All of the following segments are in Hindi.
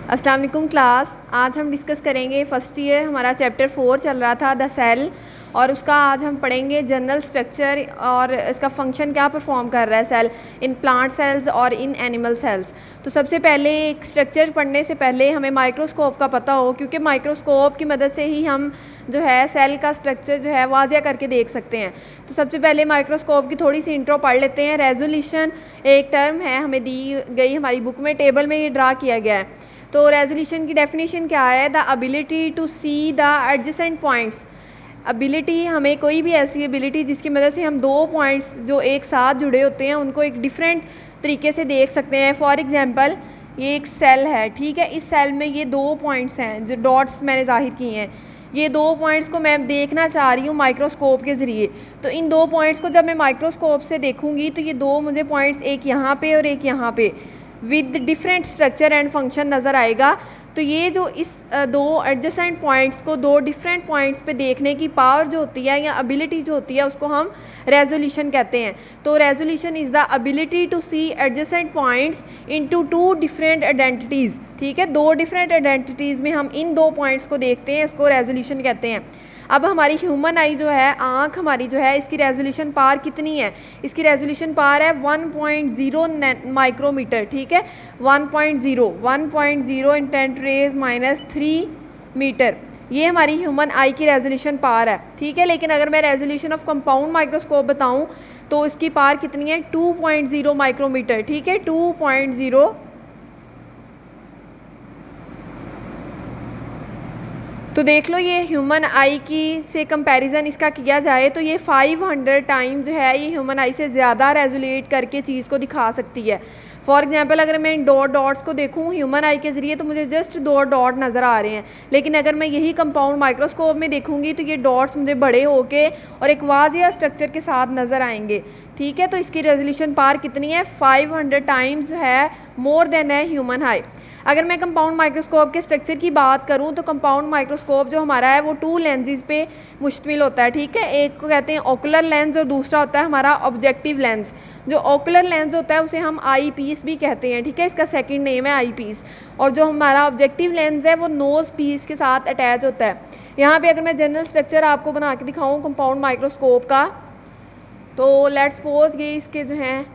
अस्सलाम वालेकुम क्लास। आज हम डिस्कस करेंगे फर्स्ट ईयर हमारा चैप्टर 4 चल रहा था द सेल, और उसका आज हम पढ़ेंगे जनरल स्ट्रक्चर और इसका फंक्शन क्या परफॉर्म कर रहा है सेल इन प्लांट सेल्स और इन एनिमल सेल्स। तो सबसे पहले एक स्ट्रक्चर पढ़ने से पहले हमें माइक्रोस्कोप का पता हो, क्योंकि माइक्रोस्कोप की मदद से ही हम जो है सेल का स्ट्रक्चर जो है वाज़िया करके देख सकते हैं। तो सबसे पहले माइक्रोस्कोप की थोड़ी सी इंट्रो पढ़ लेते हैं। रेजोल्यूशन एक टर्म है, हमें दी गई हमारी बुक में, टेबल में ये ड्रा किया गया है। तो रेजोल्यूशन की डेफिनेशन क्या है? The ability to see the adjacent points. Ability, हमें कोई भी ऐसी एबिलिटी जिसकी मदद से हम दो पॉइंट्स जो एक साथ जुड़े होते हैं उनको एक डिफरेंट तरीके से देख सकते हैं। फॉर एग्जांपल ये एक सेल है, ठीक है, इस सेल में ये दो पॉइंट्स हैं जो डॉट्स मैंने जाहिर किए हैं। ये दो पॉइंट्स को मैं देखना चाह रही हूँ माइक्रोस्कोप के ज़रिए। तो इन दो पॉइंट्स को जब मैं माइक्रोस्कोप से देखूँगी तो ये दो मुझे पॉइंट्स एक यहाँ पे और एक यहाँ पे with different structure and function नज़र आएगा। तो ये जो इस दो एडजेसेंट पॉइंट्स को दो डिफरेंट पॉइंट्स पे देखने की पावर जो होती है या एबिलिटी जो होती है उसको हम रेजोल्यूशन कहते हैं। तो resolution is the ability to see adjacent points into two different identities. ठीक है, दो डिफरेंट आइडेंटिटीज़ में हम इन दो पॉइंट्स को देखते हैं, इसको रेजोल्यूशन कहते हैं। अब हमारी ह्यूमन आई जो है, आँख हमारी जो है, इसकी रेजोल्यूशन पावर कितनी है? इसकी रेजोल्यूशन पावर है 1.0 माइक्रोमीटर। ठीक है, 1.0 इन 10⁻³ मीटर, ये हमारी ह्यूमन आई की रेजोल्यूशन पावर है। ठीक है, लेकिन अगर मैं रेजोल्यूशन ऑफ कंपाउंड माइक्रोस्कोप बताऊं तो इसकी पावर कितनी है? 2.0 माइक्रोमीटर। ठीक है, 2.0। तो देख लो, ये ह्यूमन आई की से कंपैरिजन इसका किया जाए तो ये 500 टाइम जो है ये ह्यूमन आई से ज़्यादा रेजोलेट करके चीज़ को दिखा सकती है। फॉर एग्जांपल अगर मैं इन दो डॉट्स को देखूँ ह्यूमन आई के ज़रिए तो मुझे जस्ट दो डॉट नज़र आ रहे हैं, लेकिन अगर मैं यही कंपाउंड माइक्रोस्कोप में देखूँगी तो ये डॉट्स मुझे बड़े होके और एक वाज़िया स्ट्रक्चर के साथ नज़र आएंगे। ठीक है, तो इसकी रेजोल्यूशन पावर कितनी है? 500 टाइम्स है मोर देन है ह्यूमन आई। अगर मैं कंपाउंड माइक्रोस्कोप के स्ट्रक्चर की बात करूं तो कंपाउंड माइक्रोस्कोप जो हमारा है वो टू लेंसेज पे मुश्तमिल होता है। ठीक है, एक को कहते हैं ओकुलर लेंस और दूसरा होता है हमारा ऑब्जेक्टिव लेंस। जो ओकुलर लेंस होता है उसे हम आई पीस भी कहते हैं। ठीक है, इसका सेकंड नेम है आई पीस। और जो हमारा ऑब्जेक्टिव लेंस है वो नोज़ पीस के साथ अटैच होता है। यहाँ पर अगर मैं जनरल स्ट्रक्चर आपको बना के दिखाऊँ कंपाउंड माइक्रोस्कोप का, तो लेट्स सपोज ये इसके जो हैं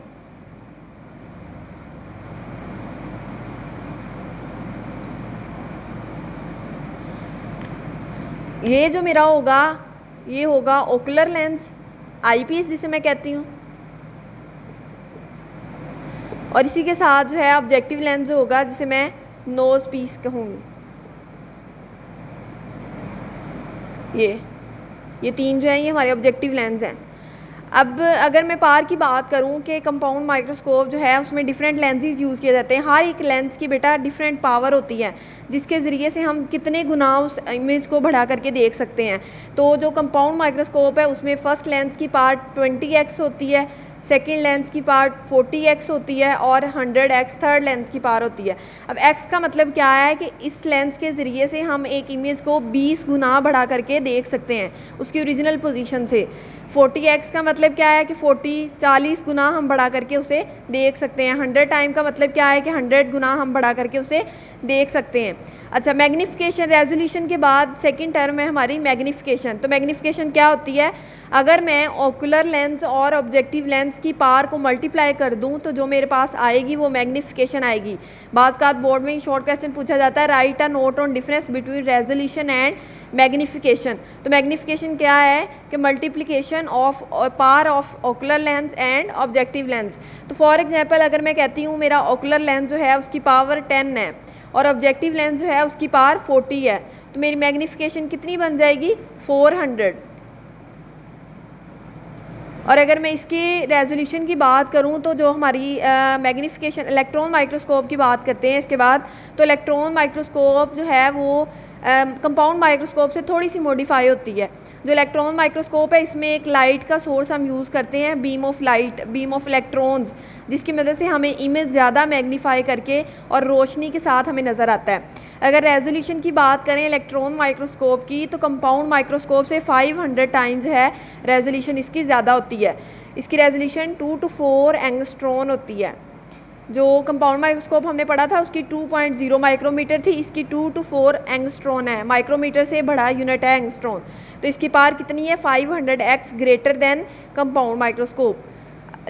ये जो मेरा होगा ये होगा ओकुलर लेंस, आई पीस जिसे मैं कहती हूँ, और इसी के साथ जो है ऑब्जेक्टिव लेंस जो होगा जिसे मैं नोज पीस कहूँगी। ये तीन जो है ये हमारे ऑब्जेक्टिव लेंस हैं। अब अगर मैं पावर की बात करूं कि कंपाउंड माइक्रोस्कोप जो है उसमें डिफरेंट लेंसेज यूज़ किए जाते हैं। हर एक लेंस की बेटा डिफरेंट पावर होती है जिसके ज़रिए से हम कितने गुना उस इमेज को बढ़ा करके देख सकते हैं। तो जो कंपाउंड माइक्रोस्कोप है उसमें फ़र्स्ट लेंस की पावर 20x होती है, सेकेंड लेंस की पावर 40x होती है और 100x थर्ड लेंस की पावर होती है। अब x का मतलब क्या है कि इस लेंस के ज़रिए से हम एक इमेज को 20 गुना बढ़ा करके देख सकते हैं उसकी ओरिजिनल पोजीशन से। 40x का मतलब क्या है कि 40 गुना हम बढ़ा करके उसे देख सकते हैं। 100 टाइम का मतलब क्या है कि 100 गुना हम बढ़ा करके उसे देख सकते हैं। अच्छा, मैग्निफिकेशन, रेजोल्यूशन के बाद सेकंड टर्म है हमारी मैग्निफिकेशन। तो मैग्निफिकेशन क्या होती है? अगर मैं ओकुलर लेंस और ऑब्जेक्टिव लेंस की पावर को मल्टीप्लाई कर दूं तो जो मेरे पास आएगी वो मैग्निफिकेशन आएगी। बाज़ का बोर्ड में शॉर्ट क्वेश्चन पूछा जाता है, right a note on difference between resolution and magnification. तो मैग्निफिकेशन क्या है कि multiplication of power of ocular lens and objective lens. तो फॉर एग्जांपल अगर मैं कहती हूँ मेरा ओकुलर लेंस जो है उसकी पावर 10 है और ऑब्जेक्टिव लेंस जो है उसकी पावर 40 है, तो मेरी मैग्निफिकेशन कितनी बन जाएगी? 400। और अगर मैं इसकी रेजोल्यूशन की बात करूं तो जो हमारी मैग्निफिकेशन, इलेक्ट्रॉन माइक्रोस्कोप की बात करते हैं इसके बाद, तो इलेक्ट्रॉन माइक्रोस्कोप जो है वो कंपाउंड माइक्रोस्कोप से थोड़ी सी मॉडिफाई होती है। जो इलेक्ट्रॉन माइक्रोस्कोप है इसमें एक लाइट का सोर्स हम यूज़ करते हैं, beam of light, beam of electrons, जिसकी मदद से हमें इमेज ज़्यादा मैग्नीफाई करके और रोशनी के साथ हमें नज़र आता है। अगर रेजोल्यूशन की बात करें इलेक्ट्रॉन माइक्रोस्कोप की तो कंपाउंड माइक्रोस्कोप से 500 टाइम्स है रेजोल्यूशन इसकी ज़्यादा होती है। इसकी रेजोल्यूशन 2 to 4 एंगस्ट्रॉन होती है। जो कंपाउंड माइक्रोस्कोप हमने पढ़ा था उसकी 2.0 माइक्रोमीटर थी, इसकी 2 to 4 एंगस्ट्रॉन है। माइक्रोमीटर से बड़ा यूनिट है एंगस्ट्रॉन। तो इसकी पावर कितनी है? 500x greater than compound microscope.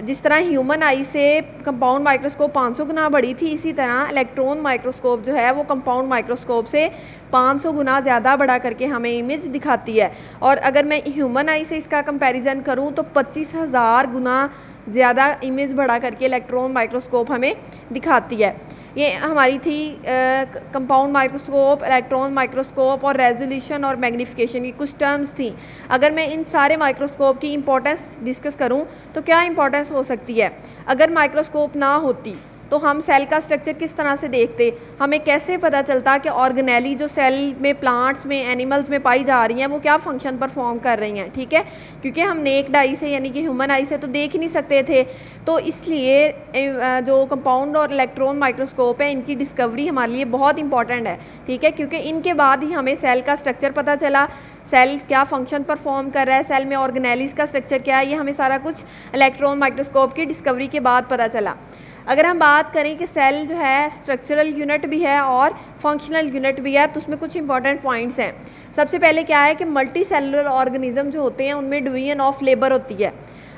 जिस तरह ह्यूमन आई से कंपाउंड माइक्रोस्कोप 500 गुना बड़ी थी, इसी तरह इलेक्ट्रॉन माइक्रोस्कोप जो है वो कंपाउंड माइक्रोस्कोप से 500 गुना ज़्यादा बड़ा करके हमें इमेज दिखाती है। और अगर मैं ह्यूमन आई से इसका कंपैरिजन करूं तो 25,000 गुना ज़्यादा इमेज बड़ा करके इलेक्ट्रॉन माइक्रोस्कोप हमें दिखाती है। ये हमारी थी कंपाउंड माइक्रोस्कोप, इलेक्ट्रॉन माइक्रोस्कोप और रेजोल्यूशन और मैग्नीफिकेशन की कुछ टर्म्स थी। अगर मैं इन सारे माइक्रोस्कोप की इंपॉर्टेंस डिस्कस करूं तो क्या इंपॉर्टेंस हो सकती है? अगर माइक्रोस्कोप ना होती तो हम सेल का स्ट्रक्चर किस तरह से देखते? हमें कैसे पता चलता कि ऑर्गेनेली जो सेल में, प्लांट्स में, एनिमल्स में पाई जा रही हैं वो क्या फंक्शन परफॉर्म कर रही हैं, ठीक है? क्योंकि हम नेक्ड आई से यानी कि ह्यूमन आई से तो देख ही नहीं सकते थे, तो इसलिए जो कंपाउंड और इलेक्ट्रॉन माइक्रोस्कोप है इनकी डिस्कवरी हमारे लिए बहुत इंपॉर्टेंट है, ठीक है? क्योंकि इनके बाद ही हमें सेल का स्ट्रक्चर पता चला, सेल क्या फंक्शन परफॉर्म कर रहा है, सेल में ऑर्गेनेलीज का स्ट्रक्चर क्या है, ये हमें सारा कुछ इलेक्ट्रॉन माइक्रोस्कोप की डिस्कवरी के बाद पता चला। अगर हम बात करें कि सेल जो है स्ट्रक्चरल यूनिट भी है और फंक्शनल यूनिट भी है, तो उसमें कुछ इंपॉर्टेंट पॉइंट्स हैं। सबसे पहले क्या है कि मल्टी सेलुलर ऑर्गेनिज्म जो होते हैं उनमें डिवीजन ऑफ लेबर होती है।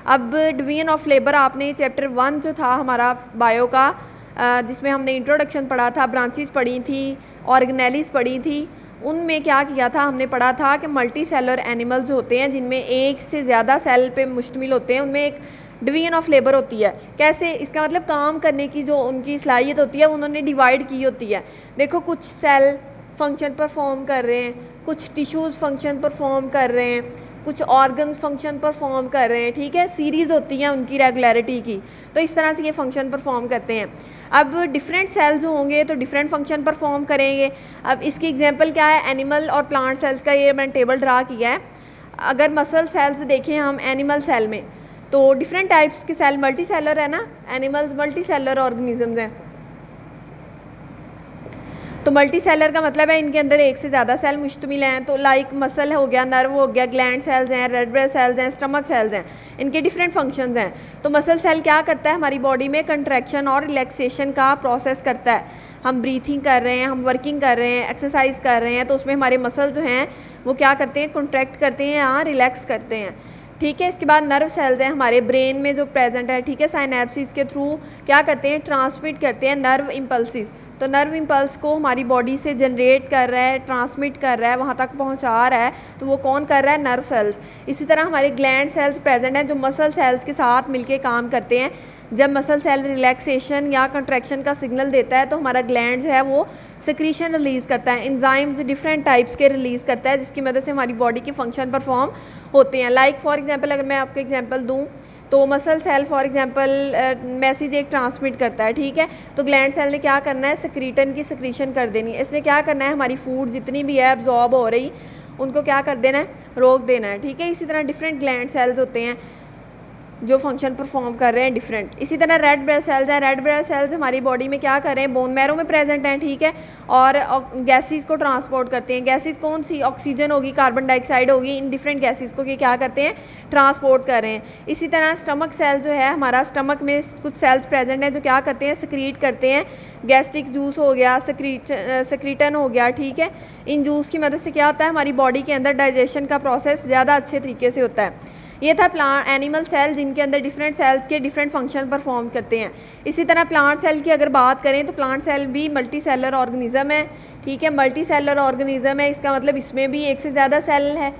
अब डिवीजन ऑफ लेबर आपने चैप्टर 1 जो था हमारा बायो का, जिसमें हमने इंट्रोडक्शन पढ़ा था, ब्रांचेस पढ़ी थी, ऑर्गेनेलीज पढ़ी थी, उनमें क्या किया था? हमने पढ़ा था कि मल्टी सेलुलर एनिमल्स होते हैं जिनमें एक से ज़्यादा सेल पे मुश्तमिल होते हैं, उनमें एक डिवीजन ऑफ लेबर होती है। कैसे? इसका मतलब काम करने की जो उनकी सलाहियत होती है उन्होंने डिवाइड की होती है। देखो, कुछ सेल फंक्शन परफॉर्म कर रहे हैं, कुछ टिश्यूज़ फंक्शन परफॉर्म कर रहे हैं, कुछ ऑर्गन्स फंक्शन परफॉर्म कर रहे हैं, ठीक है? सीरीज़ होती है उनकी रेगुलरिटी की, तो इस तरह से ये फंक्शन परफॉर्म करते हैं। अब डिफरेंट सेल्स जो होंगे तो डिफरेंट फंक्शन परफॉर्म करेंगे। अब इसकी एग्जांपल क्या है? एनिमल और प्लांट सेल्स का ये मैंने टेबल ड्रा किया है। अगर मसल सेल्स देखें हम एनिमल सेल में, तो डिफरेंट टाइप्स के सेल, मल्टी सेलर है ना, एनिमल्स मल्टी सेलर ऑर्गेनिजम्स हैं। तो मल्टी सेलर का मतलब है इनके अंदर एक से ज़्यादा सेल मुश्तमिल हैं। तो लाइक मसल हो गया, नर्व हो गया, ग्लैंड सेल्स हैं, रेड ब्लड सेल्स हैं, स्टमक सेल्स हैं, इनके डिफरेंट फंक्शंस हैं। तो मसल सेल क्या करता है? हमारी बॉडी में कंट्रैक्शन और रिलैक्सेशन का प्रोसेस करता है। हम ब्रीथिंग कर रहे हैं, हम वर्किंग कर रहे हैं, एक्सरसाइज कर रहे हैं, तो उसमें हमारे मसल जो हैं वो क्या करते हैं? कॉन्ट्रैक्ट करते हैं या रिलैक्स करते हैं, ठीक है? इसके बाद नर्व सेल्स हैं हमारे ब्रेन में जो प्रेजेंट है, ठीक है? साइनेप्सिस के थ्रू क्या करते हैं? ट्रांसमिट करते हैं नर्व इम्पल्सिस। तो नर्व इम्पल्स को हमारी बॉडी से जनरेट कर रहा है, ट्रांसमिट कर रहा है, वहाँ तक पहुँचा रहा है, तो वो कौन कर रहा है? Nerve cells. इसी तरह हमारे ग्लैंड सेल्स प्रेजेंट हैं जो मसल सेल्स के साथ मिलके काम करते हैं। जब मसल सेल रिलैक्सेशन या कंट्रैक्शन का सिग्नल देता है तो हमारा ग्लैंड जो है वो सिक्रीशन रिलीज़ करता है, एंजाइम्स डिफरेंट टाइप्स के रिलीज़ करता है, जिसकी मदद से हमारी बॉडी के फंक्शन परफॉर्म होते हैं। लाइक फॉर एग्जांपल अगर मैं आपको एग्जांपल दूं तो muscle cell for example message एक ट्रांसमिट करता है, ठीक है? तो ग्लैंड सेल ने क्या करना है? सिक्रीटन की सिक्रीशन कर देनी है। इसने क्या करना है? हमारी फूड जितनी भी है एब्जॉर्ब हो रही, उनको क्या कर देना है? रोक देना है, ठीक है? इसी तरह डिफरेंट ग्लैंड सेल्स होते हैं जो फंक्शन परफॉर्म कर रहे हैं डिफरेंट। इसी तरह रेड ब्लड सेल्स हैं। रेड ब्लड सेल्स हमारी बॉडी में क्या कर रहे हैं? बोन मैरो में प्रेजेंट हैं, ठीक है? और गैसेस को ट्रांसपोर्ट करते हैं। गैसेस कौन सी? ऑक्सीजन होगी, कार्बन डाइऑक्साइड होगी, इन डिफरेंट गैसेस को ये क्या करते हैं? ट्रांसपोर्ट कर रहे हैं। इसी तरह स्टमक सेल जो है हमारा, स्टमक में कुछ सेल्स प्रेजेंट हैं जो क्या करते हैं? सिक्रीट करते हैं। गैस्ट्रिक जूस हो गया, सिक्रीटन हो गया, ठीक है? इन जूस की मदद से क्या होता है? हमारी बॉडी के अंदर डाइजेशन का प्रोसेस ज़्यादा अच्छे तरीके से होता है। ये था प्लांट एनिमल सेल जिनके अंदर डिफरेंट सेल्स के डिफरेंट फंक्शन परफॉर्म करते हैं। इसी तरह प्लांट सेल की अगर बात करें तो प्लांट सेल भी मल्टी सेलर ऑर्गेनिज्म है, ठीक है? मल्टी सेलर ऑर्गेनिज्म है, इसका मतलब इसमें भी एक से ज़्यादा सेल है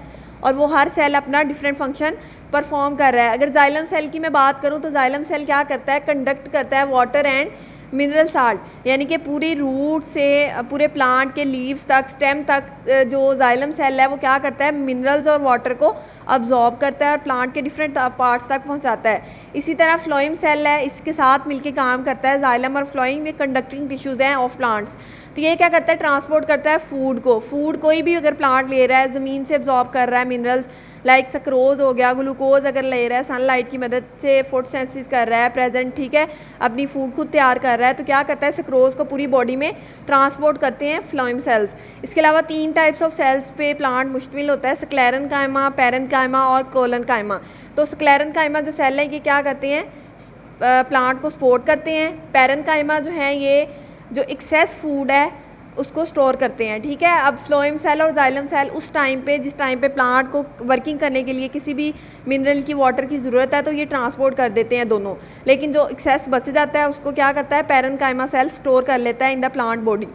और वो हर सेल अपना डिफरेंट फंक्शन परफॉर्म कर रहा है। अगर जाइलम सेल की मैं बात करूँ तो जाइलम सेल क्या करता है? कंडक्ट करता है वाटर एंड मिनरल साल्ट, यानी कि पूरी रूट से पूरे प्लांट के लीव्स तक, स्टेम तक जो जाइलम सेल है वो क्या करता है? मिनरल्स और वाटर को अब्जॉर्ब करता है और प्लांट के डिफरेंट पार्ट्स तक पहुंचाता है। इसी तरह फ्लोएम सेल है, इसके साथ मिलके काम करता है। जाइलम और फ्लोएम ये कंडक्टिंग टिश्यूज़ हैं ऑफ प्लांट्स। तो ये क्या करता है? ट्रांसपोर्ट करता है फूड को। फूड कोई भी अगर प्लांट ले रहा है, ज़मीन से अब्जॉर्ब कर रहा है मिनरल्स, लाइक सक्रोज हो गया, ग्लूकोज अगर ले रहा है, सनलाइट की मदद से फोटोसिंथेसिस कर रहा है प्रेजेंट, ठीक है? अपनी फूड खुद तैयार कर रहा है, तो क्या करता है? सक्रोज को पूरी बॉडी में ट्रांसपोर्ट करते हैं फ्लोएम सेल्स। इसके अलावा 3 टाइप्स ऑफ सेल्स पे प्लांट मुश्तमिल होता है: स्क्लेरन कायमा, पैरेंकाइमा और कोलन कायमा। तो स्क्लेरन कायमा जो सेल है ये क्या करते हैं? प्लांट को सपोर्ट करते हैं। पैरेनकाइमा जो है ये जो एक्सेस फूड है उसको स्टोर करते हैं, ठीक है। अब फ्लोएम सेल और जाइलम सेल उस टाइम पे जिस टाइम पे प्लांट को वर्किंग करने के लिए किसी भी मिनरल की वाटर की ज़रूरत है तो ये ट्रांसपोर्ट कर देते हैं दोनों, लेकिन जो एक्सेस बच जाता है उसको क्या करता है पैरेनकाइमा सेल स्टोर कर लेता है इन द प्लांट बॉडी।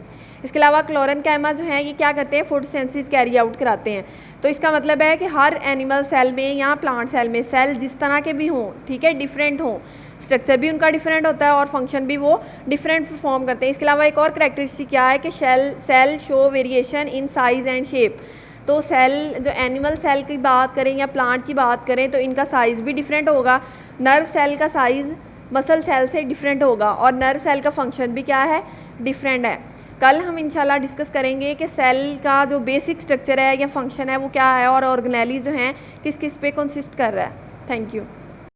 इसके अलावा क्लोरेनकाइमा जो है ये क्या करते हैं फोटोसिंथेसिस कैरी आउट कराते हैं। तो इसका मतलब है कि हर एनिमल सेल में या प्लांट सेल में सेल जिस तरह के भी हों, ठीक है, डिफरेंट हों, स्ट्रक्चर भी उनका डिफरेंट होता है और फंक्शन भी वो डिफरेंट परफॉर्म करते हैं। इसके अलावा एक और करैक्टरिस्टिक क्या है कि cell show variation in size and shape. तो सेल जो एनिमल सेल की बात करें या प्लांट की बात करें तो इनका साइज़ भी डिफरेंट होगा। नर्व सेल का साइज़ मसल सेल से डिफरेंट होगा और नर्व सेल का फंक्शन भी क्या है, डिफरेंट है। कल हम इंशाल्लाह डिस्कस करेंगे कि सेल का जो बेसिक स्ट्रक्चर है या फंक्शन है वो क्या है और ऑर्गेनेली जो हैं किस किस पे कंसिस्ट कर रहा है। Thank you.